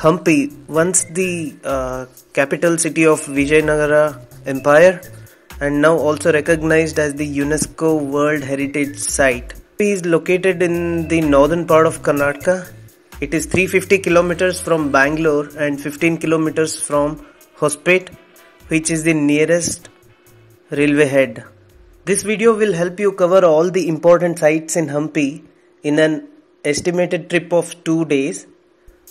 Hampi, once the capital city of Vijayanagara Empire and now also recognized as the UNESCO World Heritage Site. Hampi is located in the northern part of Karnataka. It is 350 kilometers from Bangalore and 15 kilometers from Hospet, which is the nearest railway head. This video will help you cover all the important sites in Hampi in an estimated trip of 2 days.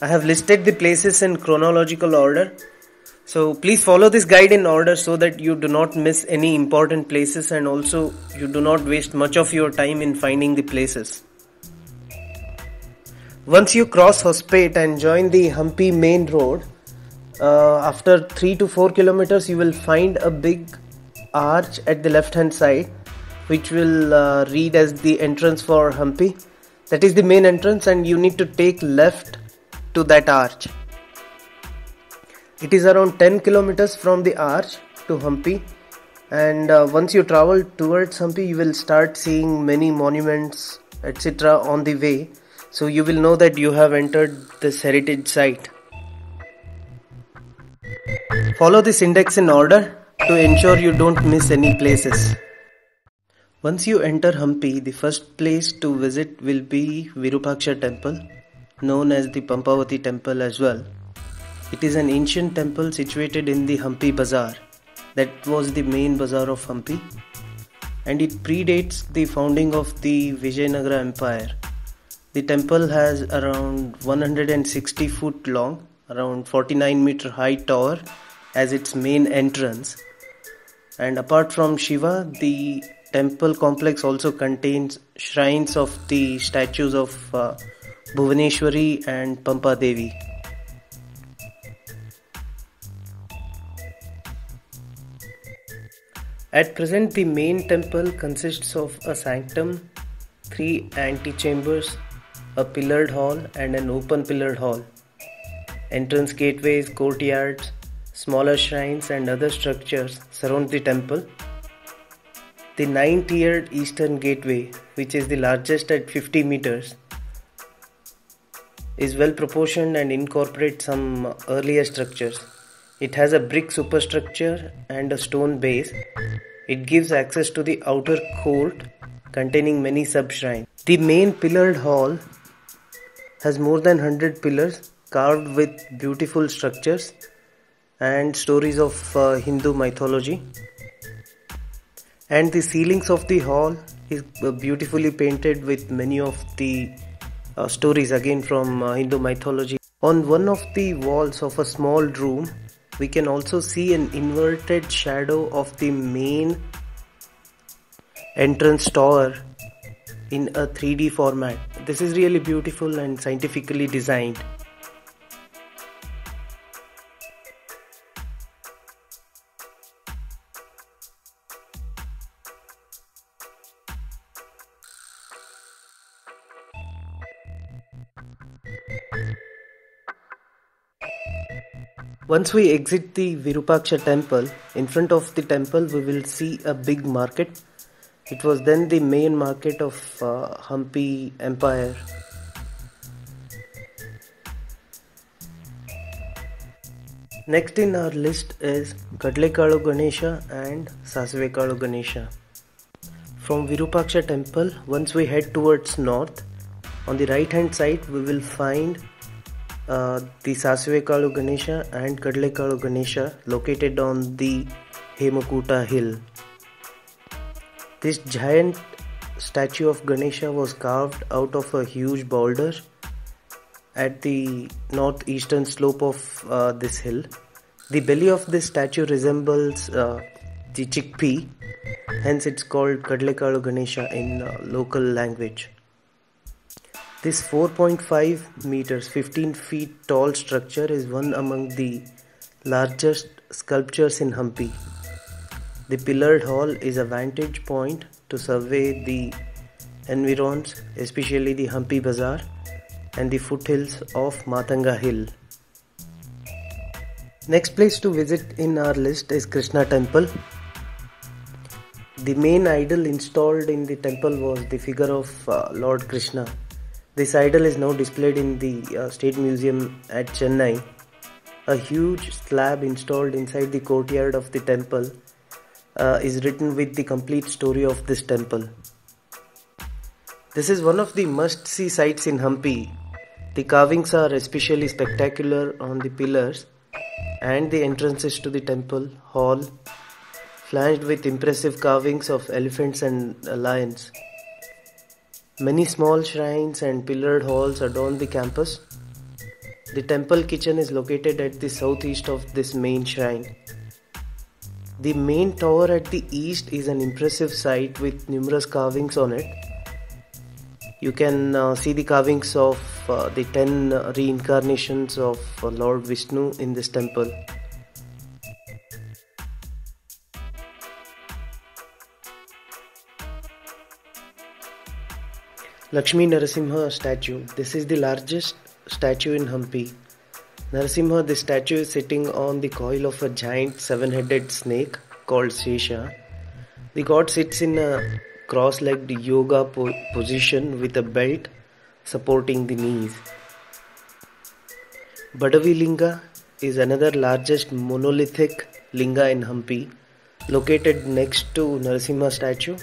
I have listed the places in chronological order. So please follow this guide in order so that you do not miss any important places and also you do not waste much of your time in finding the places. Once you cross Hospet and join the Hampi main road, after 3 to 4 kilometers you will find a big arch at the left hand side which will read as the entrance for Hampi. That is the main entrance and you need to take left to that arch. It is around 10 kilometers from the arch to Hampi, and once you travel towards Hampi you will start seeing many monuments etc. on the way, so you will know that you have entered this heritage site. Follow this index in order to ensure you don't miss any places. Once you enter Hampi, the first place to visit will be Virupaksha Temple, known as the Pampavati Temple as well. It is an ancient temple situated in the Hampi Bazaar. That was the main bazaar of Hampi, and it predates the founding of the Vijayanagara Empire. The temple has around 160 foot long, around 49 meter high tower as its main entrance. And apart from Shiva, the temple complex also contains shrines of the statues of Bhuvaneshwari and Pampa Devi. At present, the main temple consists of a sanctum, 3 antechambers, a pillared hall and an open pillared hall, entrance gateways, courtyards, smaller shrines and other structures surround the temple. The 9-tiered eastern gateway, which is the largest at 50 meters, is well proportioned and incorporates some earlier structures. It has a brick superstructure and a stone base. It gives access to the outer court containing many sub-shrines. The main pillared hall has more than 100 pillars carved with beautiful structures and stories of Hindu mythology. And the ceilings of the hall is beautifully painted with many of the stories again from Hindu mythology. On one of the walls of a small room, we can also see an inverted shadow of the main entrance tower in a 3D format. This is really beautiful and scientifically designed. Once we exit the Virupaksha Temple, in front of the temple we will see a big market. It was then the main market of Hampi Empire. Next in our list is Kadlekalu Ganesha and Sasivekalu Ganesha. From Virupaksha Temple, once we head towards north, on the right hand side we will find the Sasivekalu Ganesha and Kadlekalu Ganesha located on the Hemakuta hill. This giant statue of Ganesha was carved out of a huge boulder at the northeastern slope of this hill. The belly of this statue resembles the chickpea, hence it's called Kadlekalu Ganesha in local language. This 4.5 meters, 15 feet tall structure is one among the largest sculptures in Hampi. The pillared hall is a vantage point to survey the environs, especially the Hampi Bazaar and the foothills of Matanga Hill. Next place to visit in our list is Krishna Temple. The main idol installed in the temple was the figure of Lord Krishna. This idol is now displayed in the State Museum at Chennai. A huge slab installed inside the courtyard of the temple is written with the complete story of this temple. This is one of the must-see sites in Hampi. The carvings are especially spectacular on the pillars and the entrances to the temple hall, flanked with impressive carvings of elephants and lions. Many small shrines and pillared halls adorn the campus. The temple kitchen is located at the southeast of this main shrine. The main tower at the east is an impressive site with numerous carvings on it. You can see the carvings of the 10 reincarnations of Lord Vishnu in this temple. Lakshmi Narasimha statue. This is the largest statue in Hampi. Narasimha, the statue, is sitting on the coil of a giant seven-headed snake called Sesha. The god sits in a cross-legged yoga position with a belt supporting the knees. Badavi Linga is another largest monolithic linga in Hampi, located next to Narasimha statue.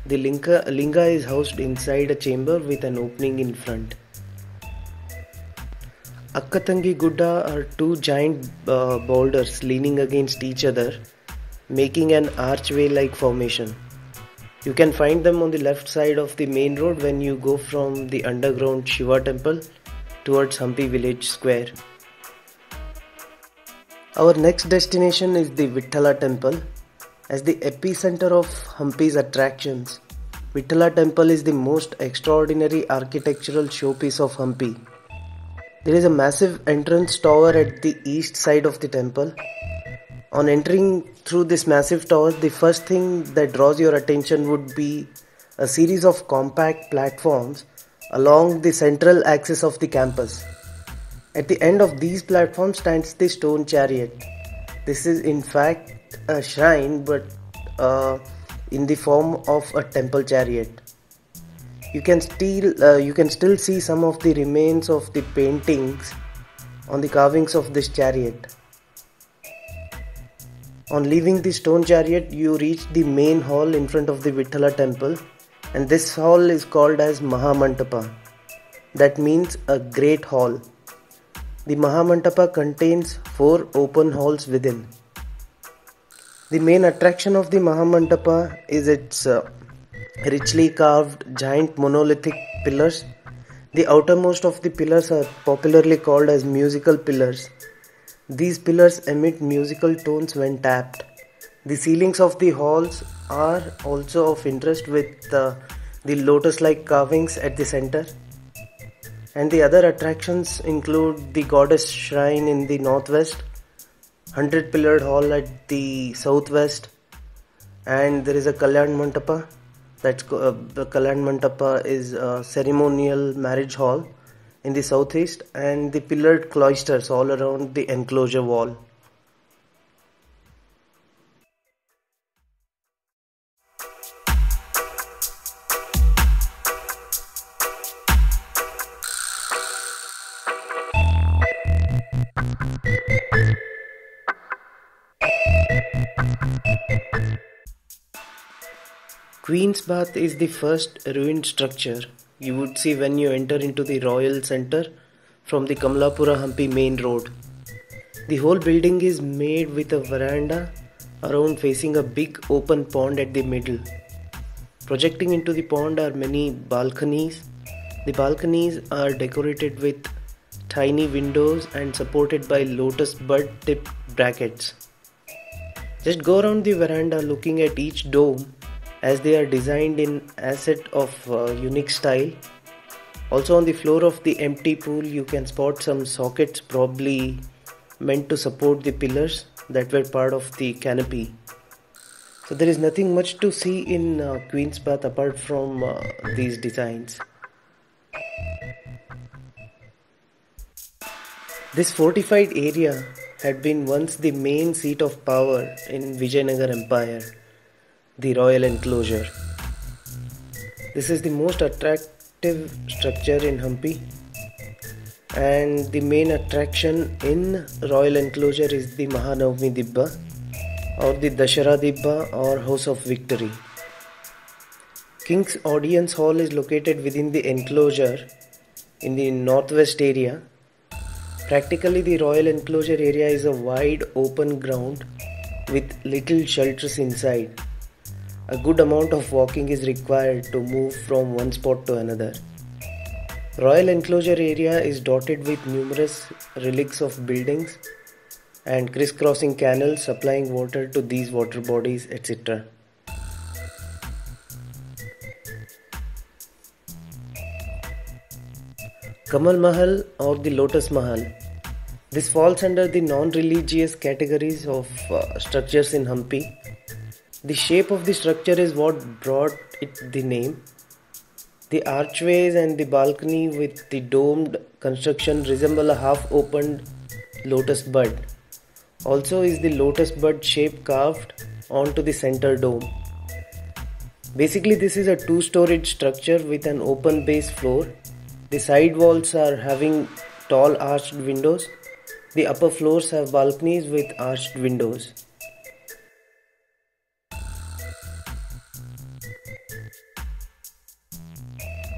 The linga is housed inside a chamber with an opening in front. Akkatangi Gudda are two giant boulders leaning against each other, making an archway-like formation. You can find them on the left side of the main road when you go from the underground Shiva temple towards Hampi village square. Our next destination is the Vittala Temple. As the epicenter of Hampi's attractions, Vittala Temple is the most extraordinary architectural showpiece of Hampi. There is a massive entrance tower at the east side of the temple. On entering through this massive tower, the first thing that draws your attention would be a series of compact platforms along the central axis of the campus. At the end of these platforms stands the stone chariot. This is in fact a shrine, but in the form of a temple chariot. You can still see some of the remains of the paintings on the carvings of this chariot. On leaving the stone chariot, you reach the main hall in front of the Vittala temple, and this hall is called as Mahamantapa. That means a great hall. The Mahamantapa contains 4 open halls within. The main attraction of the Mahamantapa is its richly carved giant monolithic pillars. The outermost of the pillars are popularly called as musical pillars. These pillars emit musical tones when tapped. The ceilings of the halls are also of interest with the lotus-like carvings at the center. And the other attractions include the goddess shrine in the northwest, 100-pillared hall at the southwest, and there is a Kalyan Mantapa. The Kalyan Mantapa is a ceremonial marriage hall in the southeast, and the pillared cloisters all around the enclosure wall. Queen's Bath is the first ruined structure you would see when you enter into the Royal Centre from the Kamalapura Hampi main road. The whole building is made with a veranda around facing a big open pond at the middle. Projecting into the pond are many balconies. The balconies are decorated with tiny windows and supported by lotus bud tip brackets. Just go around the veranda looking at each dome, as they are designed in asset of unique style. Also on the floor of the empty pool you can spot some sockets probably meant to support the pillars that were part of the canopy. So there is nothing much to see in Queen's Bath apart from these designs. This fortified area had been once the main seat of power in Vijayanagar Empire, the royal enclosure. This is the most active structure in Hampi, and the main attraction in royal enclosure is the Mahanavami Dibba or the Dashara Dibba or House of Victory. King's Audience Hall is located within the enclosure in the northwest area. Practically the royal enclosure area is a wide open ground with little shelters inside. A good amount of walking is required to move from one spot to another. Royal enclosure area is dotted with numerous relics of buildings and crisscrossing canals supplying water to these water bodies, etc. Kamal Mahal or the Lotus Mahal. This falls under the non-religious categories of structures in Hampi. The shape of the structure is what brought it the name. The archways and the balcony with the domed construction resemble a half-opened lotus bud. Also is the lotus bud shape carved onto the center dome. Basically this is a two-storied structure with an open base floor. The side walls are having tall arched windows. The upper floors have balconies with arched windows.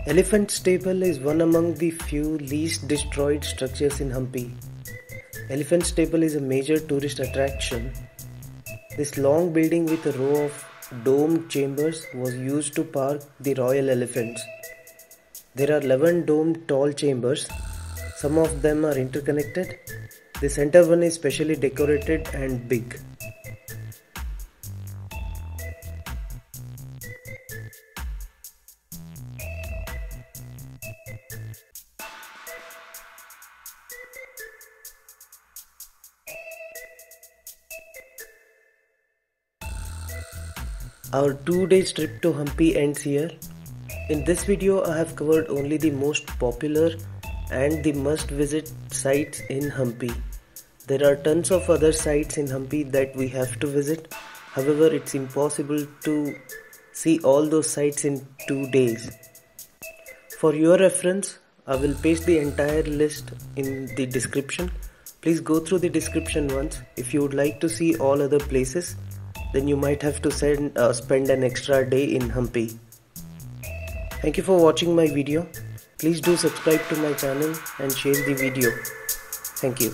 Elephant's Temple is one among the few least destroyed structures in Hampi. Elephant's Temple is a major tourist attraction. This long building with a row of domed chambers was used to park the royal elephants. There are 11 domed tall chambers. Some of them are interconnected. The center one is specially decorated and big. Our 2-day trip to Hampi ends here. In this video I have covered only the most popular and the must-visit sites in Hampi. There are tons of other sites in Hampi that we have to visit. However, it's impossible to see all those sites in 2 days. For your reference, I will paste the entire list in the description. Please go through the description once. If you would like to see all other places, then you might have to spend an extra day in Hampi. Thank you for watching my video. Please do subscribe to my channel and share the video. Thank you.